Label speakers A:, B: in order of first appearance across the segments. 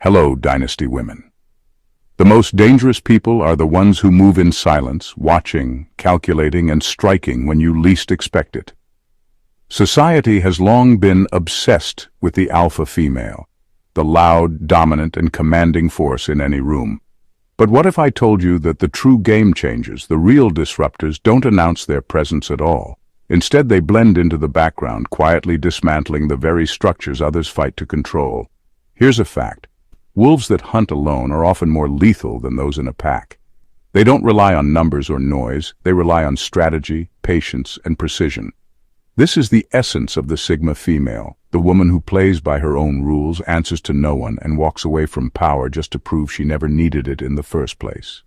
A: Hello, Dynasty women. The most dangerous people are the ones who move in silence, watching, calculating, and striking when you least expect it. Society has long been obsessed with the alpha female, the loud, dominant, and commanding force in any room. But what if I told you that the true game changers, the real disruptors, don't announce their presence at all? Instead, they blend into the background, quietly dismantling the very structures others fight to control. Here's a fact. Wolves that hunt alone are often more lethal than those in a pack. They don't rely on numbers or noise, they rely on strategy, patience, and precision. This is the essence of the Sigma female, the woman who plays by her own rules, answers to no one, and walks away from power just to prove she never needed it in the first place.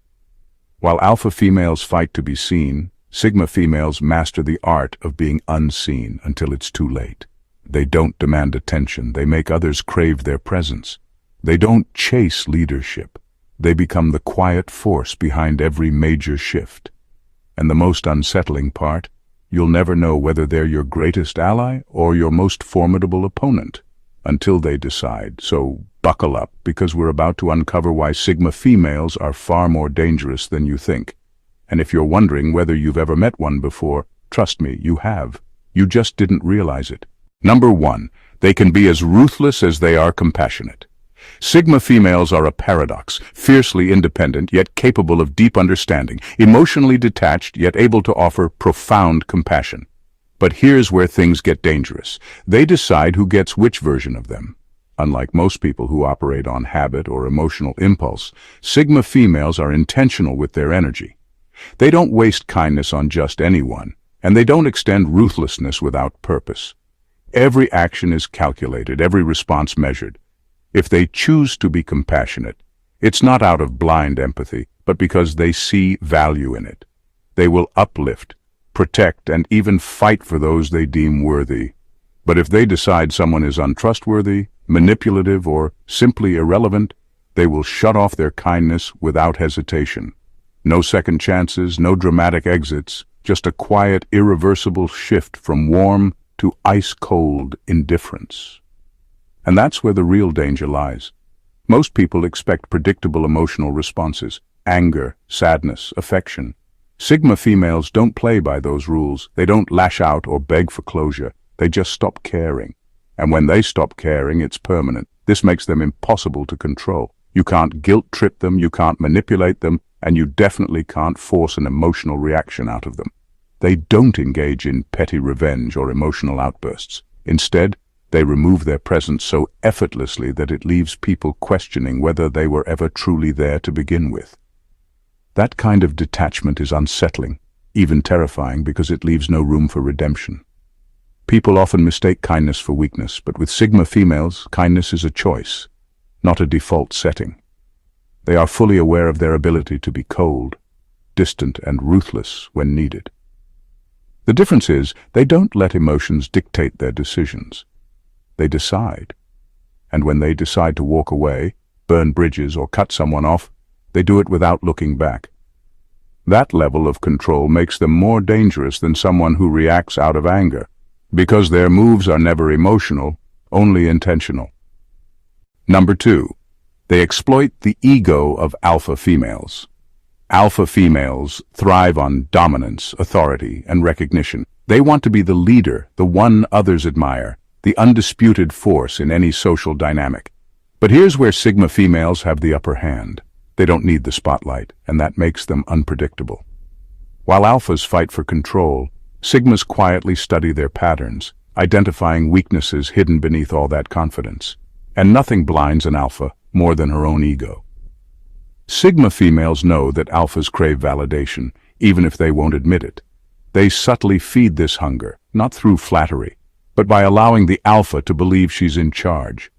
A: While alpha females fight to be seen, Sigma females master the art of being unseen until it's too late. They don't demand attention, they make others crave their presence. They don't chase leadership. They become the quiet force behind every major shift. And the most unsettling part, you'll never know whether they're your greatest ally or your most formidable opponent until they decide. So buckle up, because we're about to uncover why Sigma females are far more dangerous than you think. And if you're wondering whether you've ever met one before, trust me, you have. You just didn't realize it. Number 1, they can be as ruthless as they are compassionate. Sigma females are a paradox, fiercely independent yet capable of deep understanding, emotionally detached yet able to offer profound compassion. But here's where things get dangerous. They decide who gets which version of them. Unlike most people who operate on habit or emotional impulse, Sigma females are intentional with their energy. They don't waste kindness on just anyone, and they don't extend ruthlessness without purpose. Every action is calculated, every response measured. If they choose to be compassionate, it's not out of blind empathy, but because they see value in it. They will uplift, protect, and even fight for those they deem worthy. But if they decide someone is untrustworthy, manipulative, or simply irrelevant, they will shut off their kindness without hesitation. No second chances, no dramatic exits, just a quiet, irreversible shift from warm to ice-cold indifference. And that's where the real danger lies. Most people expect predictable emotional responses: anger, sadness, affection. Sigma females don't play by those rules. They don't lash out or beg for closure. They just stop caring. And when they stop caring, it's permanent. This makes them impossible to control. You can't guilt-trip them, you can't manipulate them, and you definitely can't force an emotional reaction out of them. They don't engage in petty revenge or emotional outbursts. Instead, they remove their presence so effortlessly that it leaves people questioning whether they were ever truly there to begin with. That kind of detachment is unsettling, even terrifying, because it leaves no room for redemption. People often mistake kindness for weakness, but with Sigma females, kindness is a choice, not a default setting. They are fully aware of their ability to be cold, distant, and ruthless when needed. The difference is, they don't let emotions dictate their decisions. They decide. And when they decide to walk away, burn bridges, or cut someone off, they do it without looking back. That level of control makes them more dangerous than someone who reacts out of anger, because their moves are never emotional, only intentional. Number 2, they exploit the ego of alpha females. Alpha females thrive on dominance, authority, and recognition. They want to be the leader, the one others admire, the undisputed force in any social dynamic. But here's where Sigma females have the upper hand. They don't need the spotlight, and that makes them unpredictable. While alphas fight for control, Sigmas quietly study their patterns, identifying weaknesses hidden beneath all that confidence. And nothing blinds an alpha more than her own ego. Sigma females know that alphas crave validation, even if they won't admit it. They subtly feed this hunger, not through flattery, but by allowing the alpha to believe she's in charge.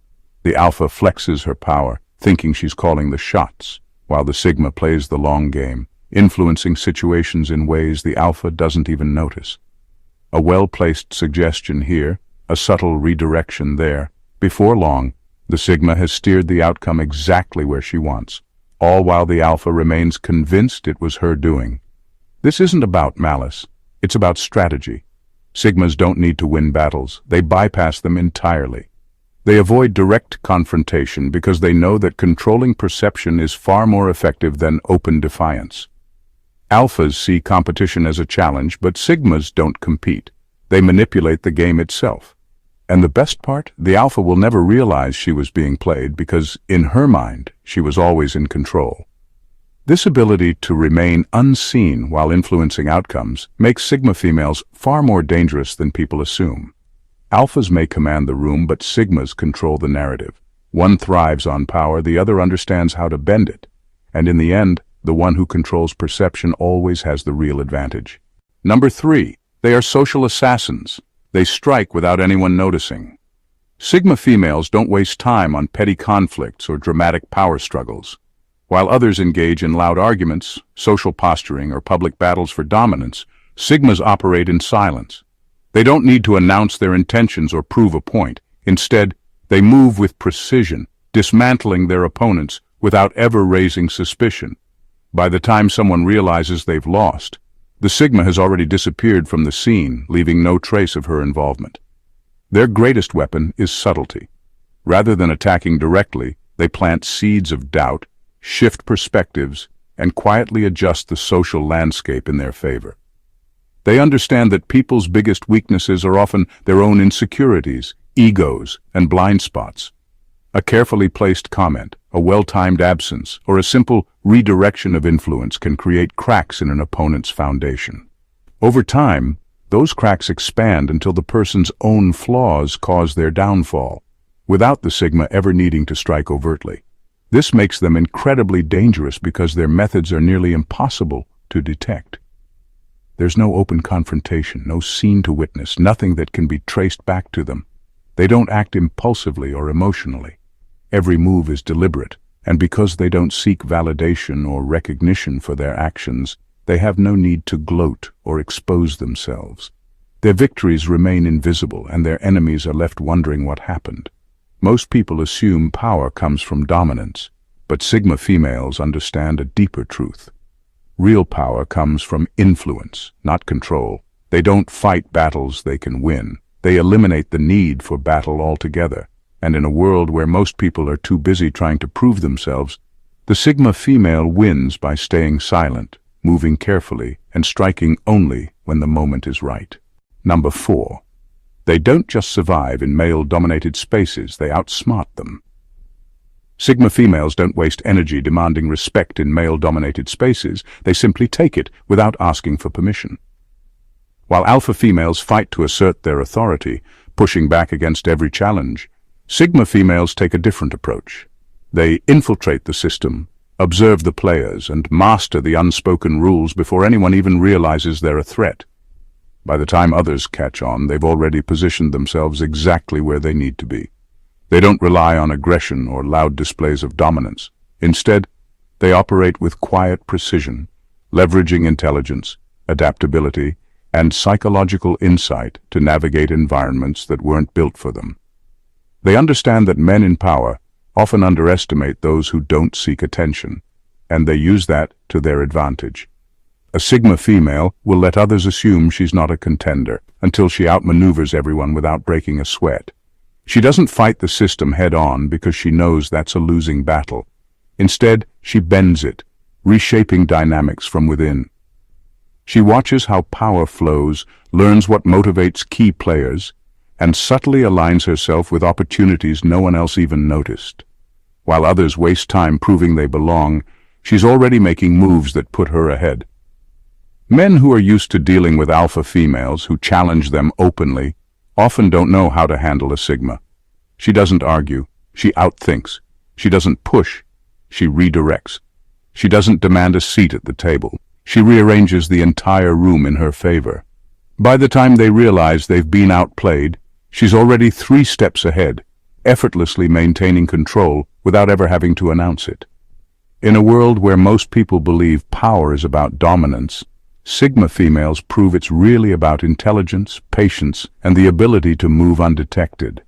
A: The alpha flexes her power, thinking she's calling the shots, while the Sigma plays the long game, influencing situations in ways the alpha doesn't even notice. A well-placed suggestion here, a subtle redirection there. Before long, the Sigma has steered the outcome exactly where she wants, all while the alpha remains convinced it was her doing. This isn't about malice, it's about strategy. Sigmas don't need to win battles, they bypass them entirely. They avoid direct confrontation because they know that controlling perception is far more effective than open defiance. Alphas see competition as a challenge, but sigmas don't compete. They manipulate the game itself. And the best part? The alpha will never realize she was being played because, in her mind, she was always in control. This ability to remain unseen while influencing outcomes makes sigma females far more dangerous than people assume. Alphas may command the room, but sigmas control the narrative. One thrives on power, the other understands how to bend it. And in the end, the one who controls perception always has the real advantage. Number 3, they are social assassins. They strike without anyone noticing. Sigma females don't waste time on petty conflicts or dramatic power struggles. While others engage in loud arguments, social posturing, or public battles for dominance, sigmas operate in silence. They don't need to announce their intentions or prove a point. Instead, they move with precision, dismantling their opponents without ever raising suspicion. By the time someone realizes they've lost, the sigma has already disappeared from the scene, leaving no trace of her involvement. Their greatest weapon is subtlety. Rather than attacking directly, they plant seeds of doubt, shift perspectives, and quietly adjust the social landscape in their favor. They understand that people's biggest weaknesses are often their own insecurities, egos, and blind spots. A carefully placed comment, a well-timed absence, or a simple redirection of influence can create cracks in an opponent's foundation. Over time, those cracks expand until the person's own flaws cause their downfall, without the sigma ever needing to strike overtly. This makes them incredibly dangerous because their methods are nearly impossible to detect. There's no open confrontation, no scene to witness, nothing that can be traced back to them. They don't act impulsively or emotionally. Every move is deliberate, and because they don't seek validation or recognition for their actions, they have no need to gloat or expose themselves. Their victories remain invisible, and their enemies are left wondering what happened. Most people assume power comes from dominance, but sigma females understand a deeper truth. Real power comes from influence, not control. They don't fight battles they can win. They eliminate the need for battle altogether. And in a world where most people are too busy trying to prove themselves, the sigma female wins by staying silent, moving carefully, and striking only when the moment is right. Number 4. They don't just survive in male-dominated spaces, they outsmart them. Sigma females don't waste energy demanding respect in male-dominated spaces, they simply take it without asking for permission. While alpha females fight to assert their authority, pushing back against every challenge, sigma females take a different approach. They infiltrate the system, observe the players, and master the unspoken rules before anyone even realizes they're a threat. By the time others catch on, they've already positioned themselves exactly where they need to be. They don't rely on aggression or loud displays of dominance. Instead, they operate with quiet precision, leveraging intelligence, adaptability, and psychological insight to navigate environments that weren't built for them. They understand that men in power often underestimate those who don't seek attention, and they use that to their advantage. A sigma female will let others assume she's not a contender until she outmaneuvers everyone without breaking a sweat. She doesn't fight the system head-on because she knows that's a losing battle. Instead, she bends it, reshaping dynamics from within. She watches how power flows, learns what motivates key players, and subtly aligns herself with opportunities no one else even noticed. While others waste time proving they belong, she's already making moves that put her ahead. Men who are used to dealing with alpha females who challenge them openly often don't know how to handle a sigma. She doesn't argue, she outthinks. She doesn't push, she redirects. She doesn't demand a seat at the table. She rearranges the entire room in her favor. By the time they realize they've been outplayed, she's already 3 steps ahead, effortlessly maintaining control without ever having to announce it. In a world where most people believe power is about dominance, sigma females prove it's really about intelligence, patience, and the ability to move undetected.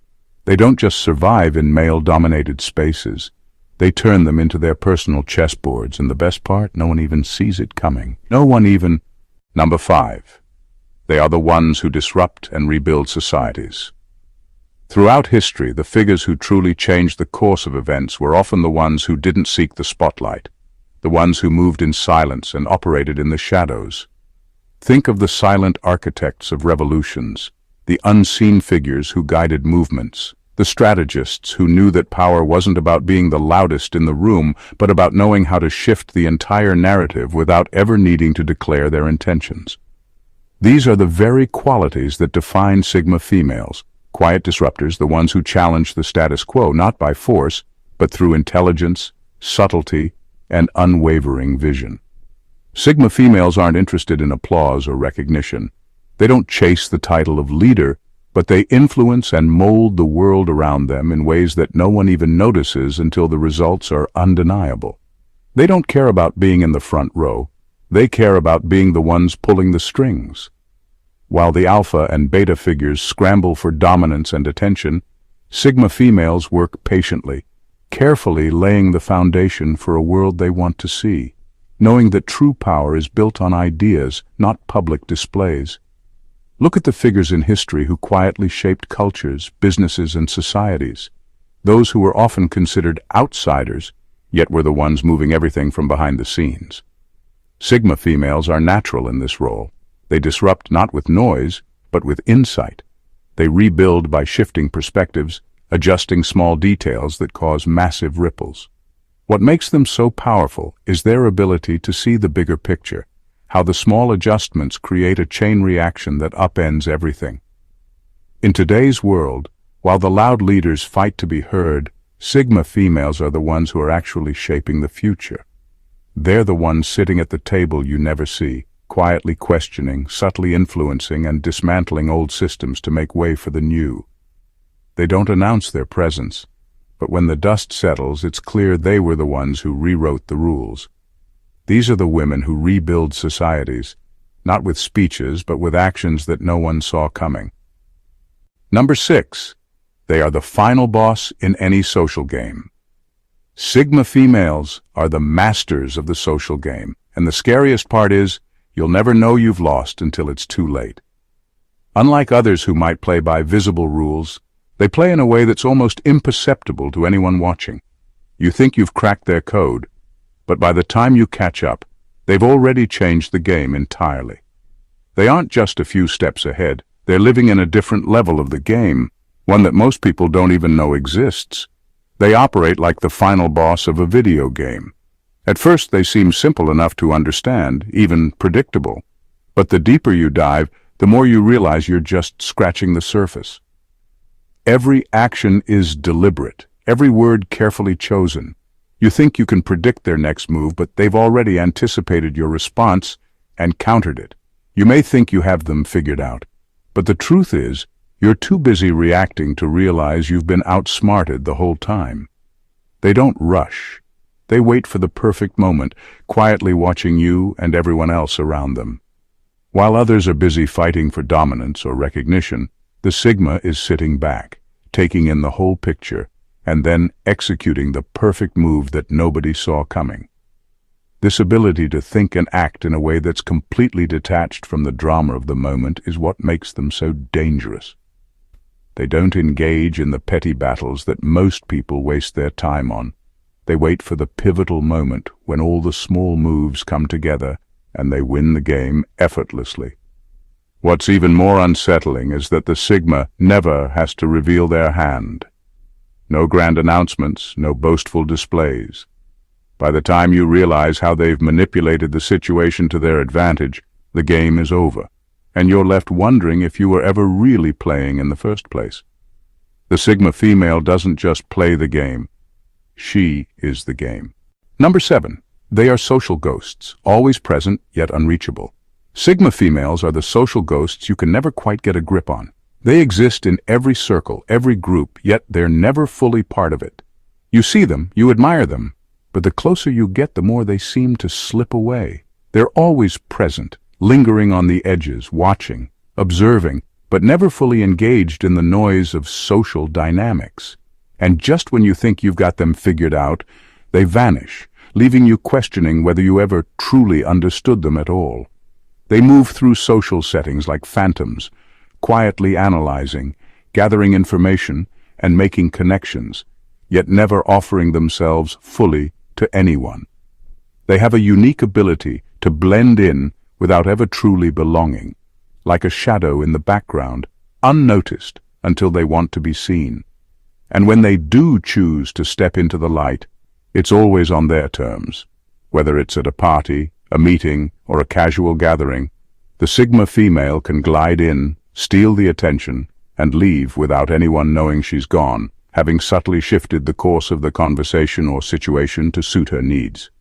A: They don't just survive in male-dominated spaces. They turn them into their personal chessboards, and the best part, no one even sees it coming. Number 5. They are the ones who disrupt and rebuild societies. Throughout history, the figures who truly changed the course of events were often the ones who didn't seek the spotlight, the ones who moved in silence and operated in the shadows. Think of the silent architects of revolutions, the unseen figures who guided movements, the strategists who knew that power wasn't about being the loudest in the room, but about knowing how to shift the entire narrative without ever needing to declare their intentions. These are the very qualities that define Sigma females, quiet disruptors, the ones who challenge the status quo not by force, but through intelligence, subtlety, and unwavering vision. Sigma females aren't interested in applause or recognition. They don't chase the title of leader, but they influence and mold the world around them in ways that no one even notices until the results are undeniable. They don't care about being in the front row. They care about being the ones pulling the strings. While the alpha and beta figures scramble for dominance and attention, Sigma females work patiently, carefully laying the foundation for a world they want to see, knowing that true power is built on ideas, not public displays. Look at the figures in history who quietly shaped cultures, businesses, and societies. Those who were often considered outsiders, yet were the ones moving everything from behind the scenes. Sigma females are natural in this role. They disrupt not with noise, but with insight. They rebuild by shifting perspectives, adjusting small details that cause massive ripples. What makes them so powerful is their ability to see the bigger picture, how the small adjustments create a chain reaction that upends everything. In today's world, while the loud leaders fight to be heard, Sigma females are the ones who are actually shaping the future. They're the ones sitting at the table you never see, quietly questioning, subtly influencing, and dismantling old systems to make way for the new. They don't announce their presence, but when the dust settles, it's clear they were the ones who rewrote the rules. These are the women who rebuild societies, not with speeches, but with actions that no one saw coming. Number 6. They are the final boss in any social game. Sigma females are the masters of the social game, and the scariest part is, you'll never know you've lost until it's too late. Unlike others who might play by visible rules, they play in a way that's almost imperceptible to anyone watching. You think you've cracked their code, but by the time you catch up, they've already changed the game entirely. They aren't just a few steps ahead, they're living in a different level of the game, one that most people don't even know exists. They operate like the final boss of a video game. At first they seem simple enough to understand, even predictable. But the deeper you dive, the more you realize you're just scratching the surface. Every action is deliberate, every word carefully chosen. You think you can predict their next move, but they've already anticipated your response and countered it. You may think you have them figured out, but the truth is, you're too busy reacting to realize you've been outsmarted the whole time. They don't rush. They wait for the perfect moment, quietly watching you and everyone else around them. While others are busy fighting for dominance or recognition, the Sigma is sitting back, taking in the whole picture, and then executing the perfect move that nobody saw coming. This ability to think and act in a way that's completely detached from the drama of the moment is what makes them so dangerous. They don't engage in the petty battles that most people waste their time on. They wait for the pivotal moment when all the small moves come together and they win the game effortlessly. What's even more unsettling is that the Sigma never has to reveal their hand. No grand announcements, no boastful displays. By the time you realize how they've manipulated the situation to their advantage, the game is over, and you're left wondering if you were ever really playing in the first place. The Sigma female doesn't just play the game. She is the game. Number 7. They are social ghosts, always present yet unreachable. Sigma females are the social ghosts you can never quite get a grip on. They exist in every circle, every group, yet they're never fully part of it. You see them, you admire them, but the closer you get, the more they seem to slip away. They're always present, lingering on the edges, watching, observing, but never fully engaged in the noise of social dynamics. And just when you think you've got them figured out, they vanish, leaving you questioning whether you ever truly understood them at all. They move through social settings like phantoms, quietly analyzing, gathering information, and making connections, yet never offering themselves fully to anyone. They have a unique ability to blend in without ever truly belonging, like a shadow in the background, unnoticed until they want to be seen. And when they do choose to step into the light, it's always on their terms. Whether it's at a party, a meeting, or a casual gathering, the Sigma female can glide in, steal the attention, and leave without anyone knowing she's gone, having subtly shifted the course of the conversation or situation to suit her needs.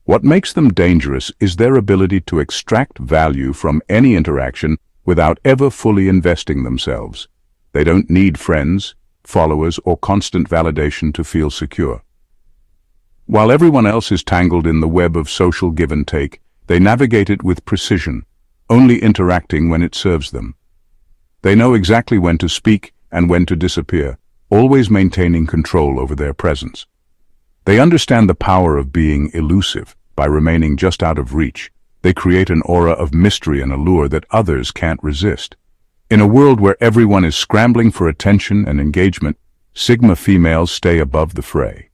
A: What makes them dangerous is their ability to extract value from any interaction without ever fully investing themselves. They don't need friends, followers, or constant validation to feel secure. While everyone else is tangled in the web of social give and take, they navigate it with precision, only interacting when it serves them. They know exactly when to speak and when to disappear, always maintaining control over their presence. They understand the power of being elusive. By remaining just out of reach, they create an aura of mystery and allure that others can't resist. In a world where everyone is scrambling for attention and engagement, Sigma females stay above the fray.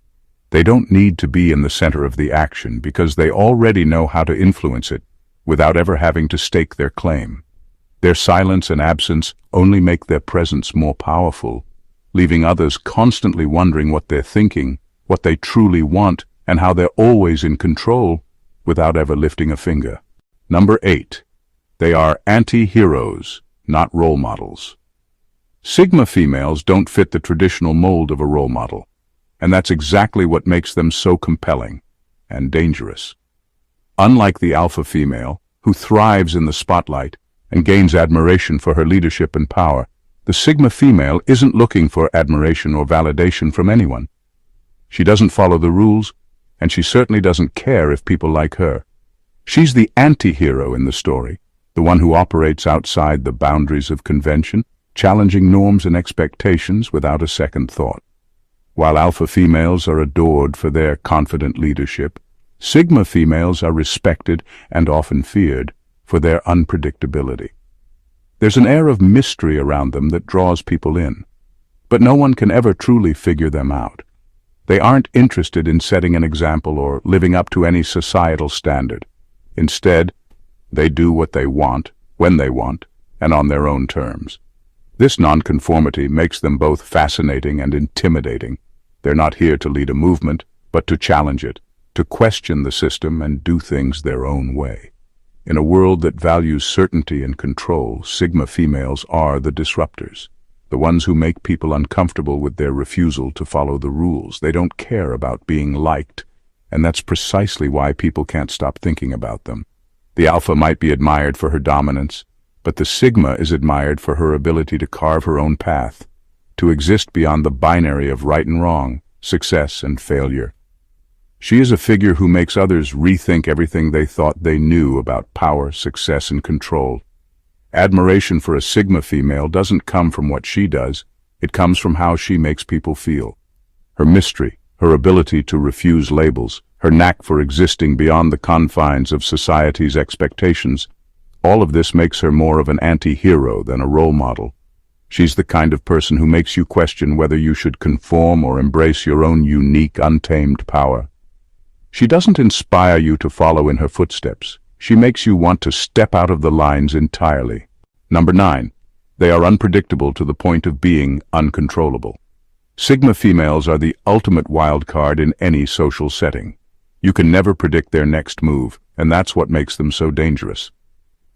A: They don't need to be in the center of the action because they already know how to influence it without ever having to stake their claim. Their silence and absence only make their presence more powerful, leaving others constantly wondering what they're thinking, what they truly want, and how they're always in control without ever lifting a finger. Number 8. They are anti-heroes, not role models. Sigma females don't fit the traditional mold of a role model, and that's exactly what makes them so compelling and dangerous. Unlike the alpha female, who thrives in the spotlight and gains admiration for her leadership and power, the Sigma female isn't looking for admiration or validation from anyone. She doesn't follow the rules, and she certainly doesn't care if people like her. She's the anti-hero in the story, the one who operates outside the boundaries of convention, challenging norms and expectations without a second thought. While alpha females are adored for their confident leadership, Sigma females are respected and often feared for their unpredictability. There's an air of mystery around them that draws people in, but no one can ever truly figure them out. They aren't interested in setting an example or living up to any societal standard. Instead, they do what they want, when they want, and on their own terms. This nonconformity makes them both fascinating and intimidating. They're not here to lead a movement, but to challenge it, to question the system and do things their own way. In a world that values certainty and control, Sigma females are the disruptors. The ones who make people uncomfortable with their refusal to follow the rules. They don't care about being liked, and that's precisely why people can't stop thinking about them. The alpha might be admired for her dominance, but the Sigma is admired for her ability to carve her own path, to exist beyond the binary of right and wrong, success and failure. She is a figure who makes others rethink everything they thought they knew about power, success, and control. Admiration for a Sigma female doesn't come from what she does, it comes from how she makes people feel. Her mystery, her ability to refuse labels, her knack for existing beyond the confines of society's expectations, all of this makes her more of an anti-hero than a role model. She's the kind of person who makes you question whether you should conform or embrace your own unique, untamed power. She doesn't inspire you to follow in her footsteps. She makes you want to step out of the lines entirely. Number 9. They are unpredictable to the point of being uncontrollable. Sigma females are the ultimate wild card in any social setting. You can never predict their next move, and that's what makes them so dangerous.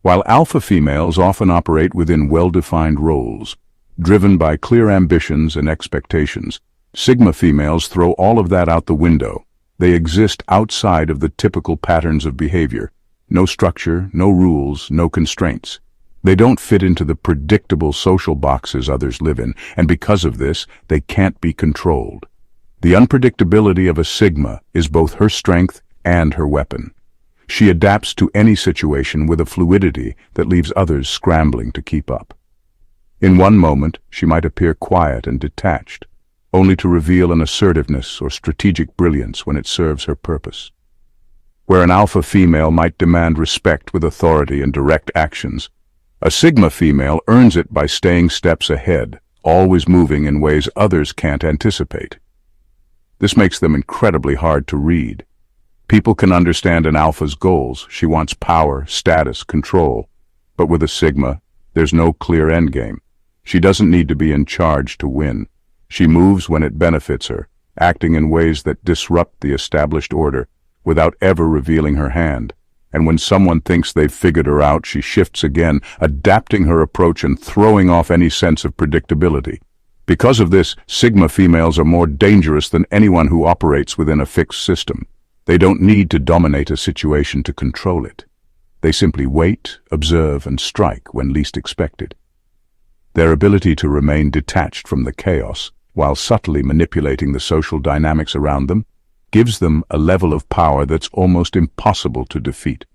A: While alpha females often operate within well-defined roles, driven by clear ambitions and expectations, Sigma females throw all of that out the window. They exist outside of the typical patterns of behavior. No structure, no rules, no constraints. They don't fit into the predictable social boxes others live in, and because of this, they can't be controlled. The unpredictability of a Sigma is both her strength and her weapon. She adapts to any situation with a fluidity that leaves others scrambling to keep up. In one moment, she might appear quiet and detached, only to reveal an assertiveness or strategic brilliance when it serves her purpose. Where an alpha female might demand respect with authority and direct actions, a Sigma female earns it by staying steps ahead, always moving in ways others can't anticipate. This makes them incredibly hard to read. People can understand an alpha's goals. She wants power, status, control. But with a sigma, there's no clear endgame. She doesn't need to be in charge to win. She moves when it benefits her, acting in ways that disrupt the established order, without ever revealing her hand. And when someone thinks they've figured her out, she shifts again, adapting her approach and throwing off any sense of predictability. Because of this, Sigma females are more dangerous than anyone who operates within a fixed system. They don't need to dominate a situation to control it. They simply wait, observe, and strike when least expected. Their ability to remain detached from the chaos, while subtly manipulating the social dynamics around them, gives them a level of power that's almost impossible to defeat.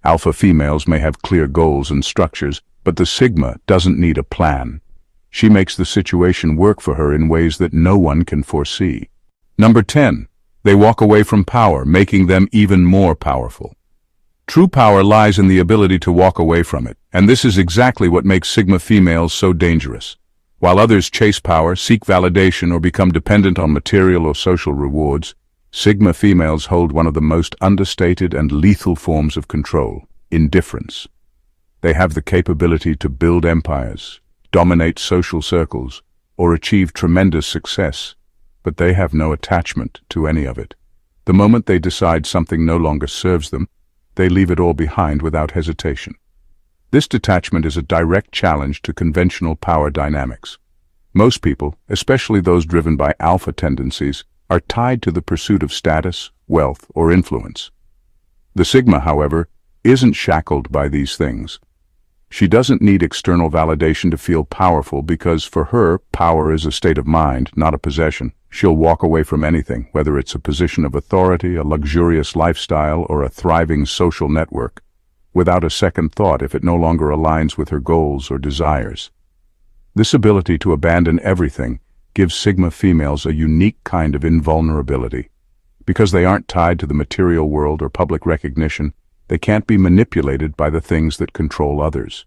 A: Alpha females may have clear goals and structures, but the Sigma doesn't need a plan. She makes the situation work for her in ways that no one can foresee. Number 10. They walk away from power, making them even more powerful. True power lies in the ability to walk away from it, and this is exactly what makes Sigma females so dangerous. While others chase power, seek validation, or become dependent on material or social rewards, Sigma females hold one of the most understated and lethal forms of control: indifference. They have the capability to build empires, dominate social circles, or achieve tremendous success, but they have no attachment to any of it. The moment they decide something no longer serves them, they leave it all behind without hesitation. This detachment is a direct challenge to conventional power dynamics. Most people, especially those driven by alpha tendencies, are tied to the pursuit of status, wealth, or influence. The Sigma, however, isn't shackled by these things. She doesn't need external validation to feel powerful because, for her, power is a state of mind, not a possession. She'll walk away from anything, whether it's a position of authority, a luxurious lifestyle, or a thriving social network, without a second thought if it no longer aligns with her goals or desires. This ability to abandon everything gives Sigma females a unique kind of invulnerability. Because they aren't tied to the material world or public recognition, they can't be manipulated by the things that control others.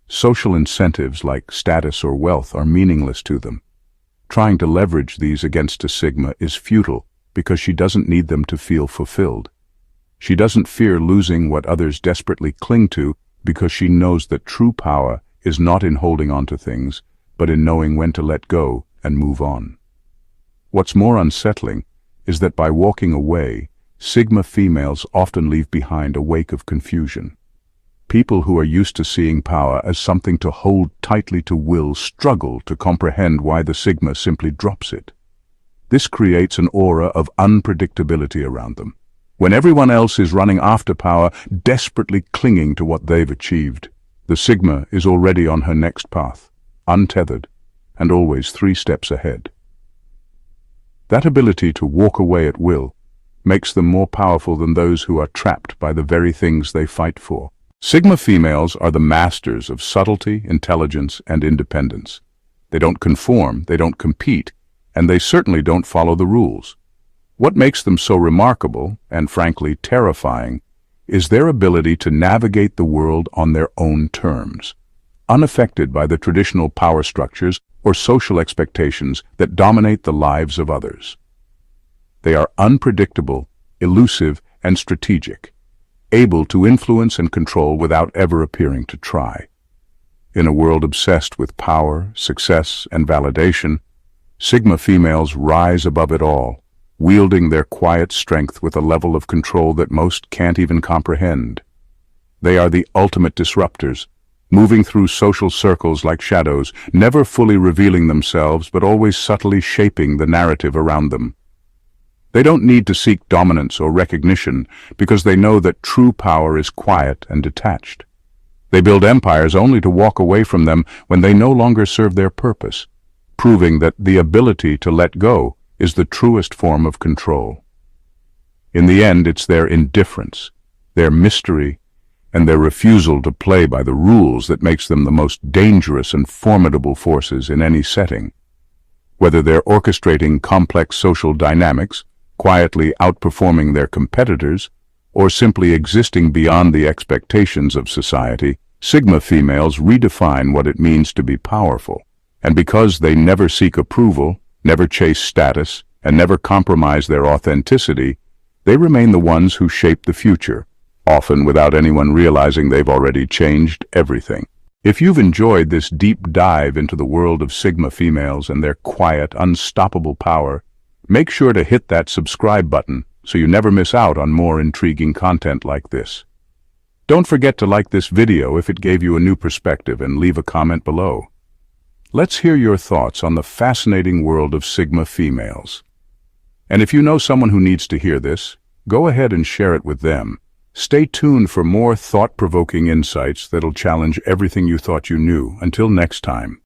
A: Social incentives like status or wealth are meaningless to them. Trying to leverage these against a Sigma is futile because she doesn't need them to feel fulfilled. She doesn't fear losing what others desperately cling to because she knows that true power is not in holding on to things, but in knowing when to let go and move on. What's more unsettling is that by walking away, Sigma females often leave behind a wake of confusion. People who are used to seeing power as something to hold tightly to will struggle to comprehend why the Sigma simply drops it. This creates an aura of unpredictability around them. When everyone else is running after power, desperately clinging to what they've achieved, the Sigma is already on her next path, untethered, and always 3 steps ahead. That ability to walk away at will makes them more powerful than those who are trapped by the very things they fight for. Sigma females are the masters of subtlety, intelligence, and independence. They don't conform, they don't compete, and they certainly don't follow the rules. What makes them so remarkable, and frankly terrifying, is their ability to navigate the world on their own terms, unaffected by the traditional power structures or social expectations that dominate the lives of others. They are unpredictable, elusive, and strategic, able to influence and control without ever appearing to try. In a world obsessed with power, success, and validation, Sigma females rise above it all, wielding their quiet strength with a level of control that most can't even comprehend. They are the ultimate disruptors, moving through social circles like shadows, never fully revealing themselves but always subtly shaping the narrative around them. They don't need to seek dominance or recognition because they know that true power is quiet and detached. They build empires only to walk away from them when they no longer serve their purpose, proving that the ability to let go is the truest form of control. In the end, it's their indifference, their mystery, and their refusal to play by the rules that makes them the most dangerous and formidable forces in any setting. Whether they're orchestrating complex social dynamics, quietly outperforming their competitors, or simply existing beyond the expectations of society, Sigma females redefine what it means to be powerful, And because they never seek approval, never chase status, and never compromise their authenticity, they remain the ones who shape the future, often without anyone realizing they've already changed everything. If you've enjoyed this deep dive into the world of Sigma females and their quiet, unstoppable power, make sure to hit that subscribe button so you never miss out on more intriguing content like this. Don't forget to like this video if it gave you a new perspective and leave a comment below. Let's hear your thoughts on the fascinating world of Sigma females. And if you know someone who needs to hear this, go ahead and share it with them. Stay tuned for more thought-provoking insights that'll challenge everything you thought you knew. Until next time.